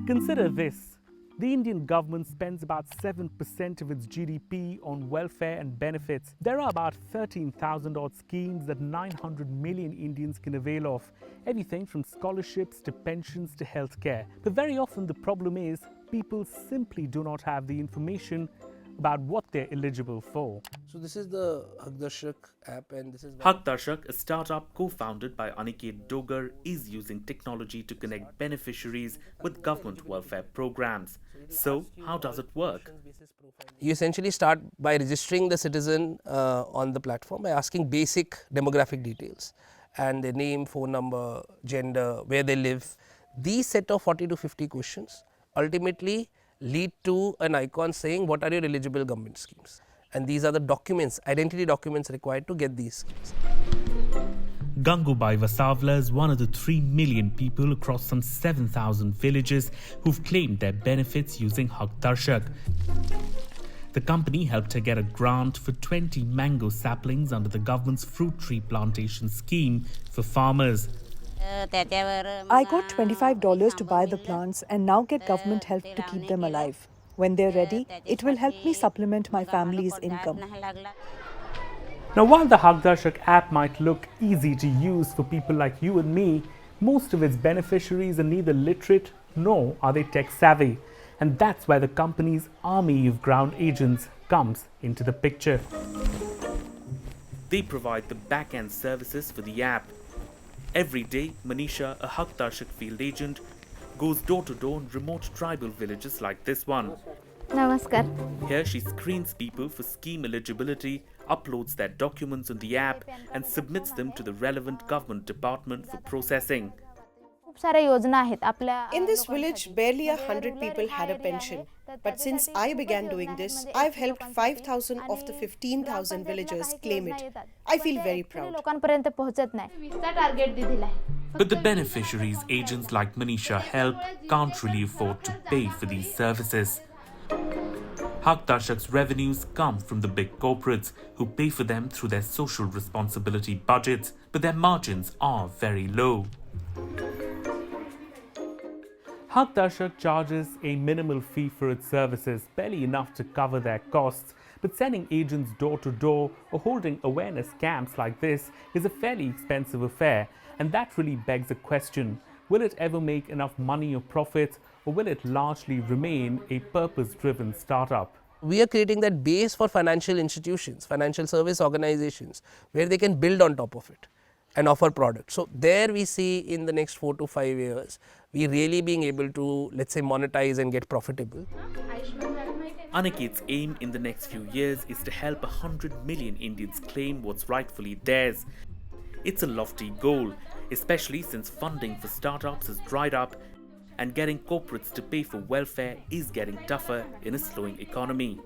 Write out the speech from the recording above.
Consider this. The Indian government spends about 7% of its GDP on welfare and benefits. There are about 13,000 odd schemes that 900 million Indians can avail of. Everything from scholarships to pensions to healthcare. But very often the problem is people simply do not have the information about what they're eligible for. So this is the Haqdarshak app, and this is Haqdarshak, a startup co-founded by Nikhil Inamdar, is using technology to connect beneficiaries with government welfare programs. So, how does it work? You essentially start by registering the citizen on the platform by asking basic demographic details and their name, phone number, gender, where they live. These set of 40 to 50 questions ultimately lead to an icon saying what are your eligible government schemes, and these are the documents, identity documents required to get these schemes. Gangubai Vasavla is one of the 3 million people across some 7,000 villages who've claimed their benefits using Haqdarshak. The company helped her get a grant for 20 mango saplings under the government's fruit tree plantation scheme for farmers. I got $25 to buy the plants and now get government help to keep them alive. When they're ready, it will help me supplement my family's income. Now, while the Haqdarshak app might look easy to use for people like you and me, most of its beneficiaries are neither literate nor are they tech savvy. And that's where the company's army of ground agents comes into the picture. They provide the back-end services for the app. Every day, Manisha, a Haqdarshak field agent, goes door to door in remote tribal villages like this one. Namaskar. Here she screens people for scheme eligibility, uploads their documents on the app and submits them to the relevant government department for processing. In this village, barely 100 people had a pension. But since I began doing this, I've helped 5,000 of the 15,000 villagers claim it. I feel very proud. But the beneficiaries agents like Manisha help can't really afford to pay for these services. Haqdarshak's revenues come from the big corporates who pay for them through their social responsibility budgets, but their margins are very low. Haqdarshak charges a minimal fee for its services, barely enough to cover their costs. But sending agents door to door or holding awareness camps like this is a fairly expensive affair. And that really begs a question. Will it ever make enough money or profit, or will it largely remain a purpose-driven startup? We are creating that base for financial institutions, financial service organizations, where they can build on top of it and offer products. So there we see in the next 4 to 5 years, we really being able to, let's say, monetize and get profitable. Aniket's aim in the next few years is to help 100 million Indians claim what's rightfully theirs. It's a lofty goal, especially since funding for startups has dried up and getting corporates to pay for welfare is getting tougher in a slowing economy.